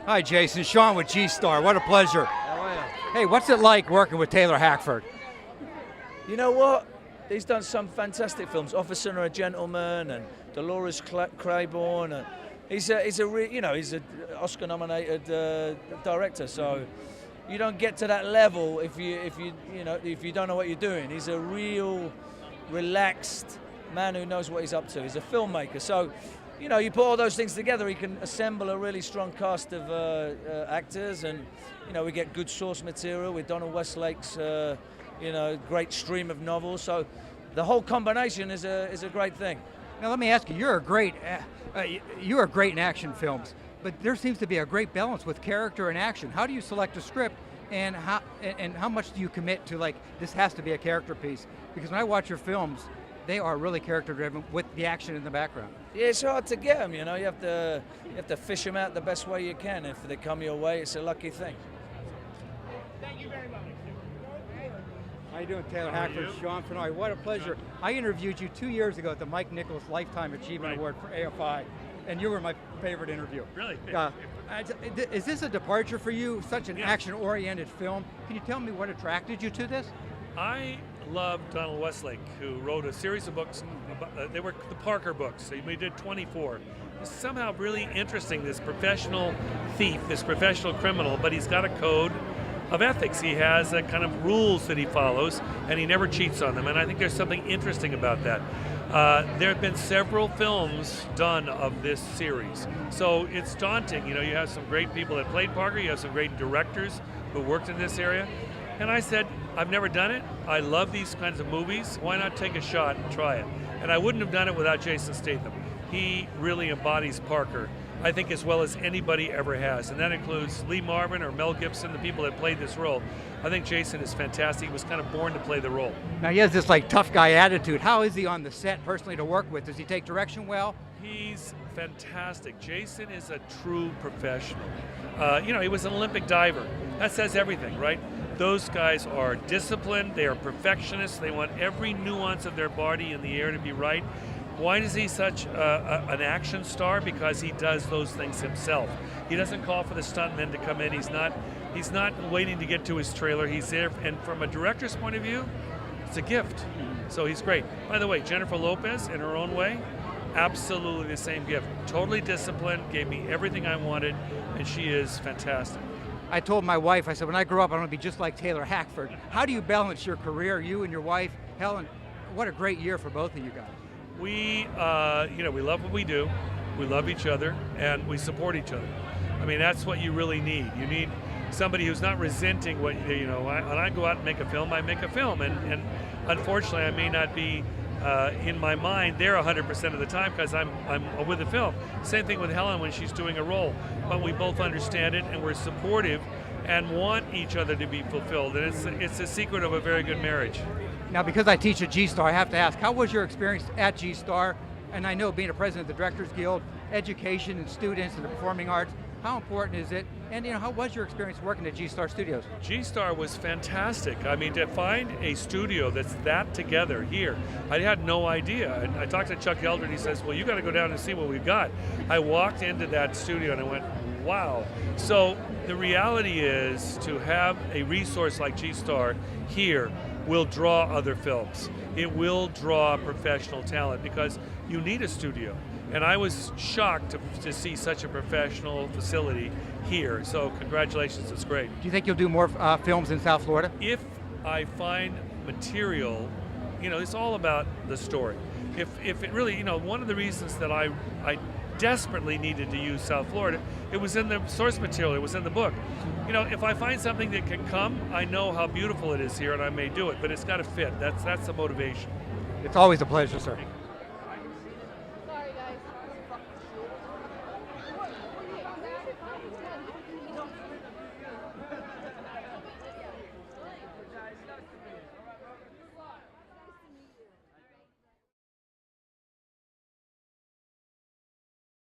Hi, Jason. Sean with G-Star. What a pleasure. How are you? Hey, what's it like working with Taylor Hackford? You know what? He's done some fantastic films, Officer and a Gentleman and Dolores Claiborne. And he's an Oscar-nominated director. So you don't get to that level if you don't know what you're doing. He's a real relaxed man who knows what he's up to. He's a filmmaker. So you put all those things together, he can assemble a really strong cast of actors, and we get good source material with Donald Westlake's great stream of novels. So the whole combination is a great thing. Now let me ask you, you're great in action films, but there seems to be a great balance with character and action. How do you select a script, and how much do you commit to, like, this has to be a character piece? Because when I watch your films, they are really character driven with the action in the background. Yeah, it's hard to get them. You have to fish them out the best way you can. If they come your way, it's a lucky thing. Thank you very much. How you doing, Taylor Hackford? Sean Fenoy. What a pleasure. I interviewed you 2 years ago at the Mike Nichols Lifetime Achievement Award for AFI, and you were my favorite interview. Really? Is this a departure for you? Such an action-oriented film. Can you tell me what attracted you to this? I love Donald Westlake, who wrote a series of books. They were the Parker books. We did 24. It's somehow really interesting, this professional thief, this professional criminal, but he's got a code of ethics. He has a kind of rules that he follows, and he never cheats on them. And I think there's something interesting about that. There have been several films done of this series, so it's daunting. You have some great people that played Parker. You have some great directors who worked in this area. And I said, I've never done it. I love these kinds of movies. Why not take a shot and try it? And I wouldn't have done it without Jason Statham. He really embodies Parker, I think, as well as anybody ever has. And that includes Lee Marvin or Mel Gibson, the people that played this role. I think Jason is fantastic. He was kind of born to play the role. Now he has this tough guy attitude. How is he on the set personally to work with? Does he take direction well? He's fantastic. Jason is a true professional. He was an Olympic diver. That says everything, right? Those guys are disciplined, they are perfectionists, they want every nuance of their body in the air to be right. Why is he such an action star? Because he does those things himself. He doesn't call for the stuntmen to come in. He's not waiting to get to his trailer. He's there, and from a director's point of view, it's a gift. So he's great. By the way, Jennifer Lopez, in her own way, absolutely the same gift. Totally disciplined, gave me everything I wanted, and she is fantastic. I told my wife, I said, when I grow up, I want to be just like Taylor Hackford. How do you balance your career, you and your wife, Helen? What a great year for both of you guys. We love what we do, we love each other, and we support each other. I mean, that's what you really need. You need somebody who's not resenting what, when I go out and make a film, I make a film, and unfortunately I may not be in my mind there 100% of the time because I'm with the film. Same thing with Helen when she's doing a role, but we both understand it and we're supportive and want each other to be fulfilled, and it's a secret of a very good marriage. Now, because I teach at G-Star, I have to ask, how was your experience at G-Star? And I know being a president of the Directors Guild, education and students and the performing arts, how important is it? And how was your experience working at G-Star Studios? G-Star was fantastic. I mean, to find a studio that's that together here, I had no idea. I talked to Chuck Elder and he says, well, you got to go down and see what we've got. I walked into that studio and I went, wow. So the reality is to have a resource like G-Star here will draw other films. It will draw professional talent because you need a studio. And I was shocked to see such a professional facility here. So congratulations, it's great. Do you think you'll do more films in South Florida? If I find material, it's all about the story. If it really, one of the reasons that I desperately needed to use South Florida, it was in the source material, it was in the book. If I find something that can come, I know how beautiful it is here and I may do it, but it's got to fit. That's the motivation. It's always a pleasure, sir.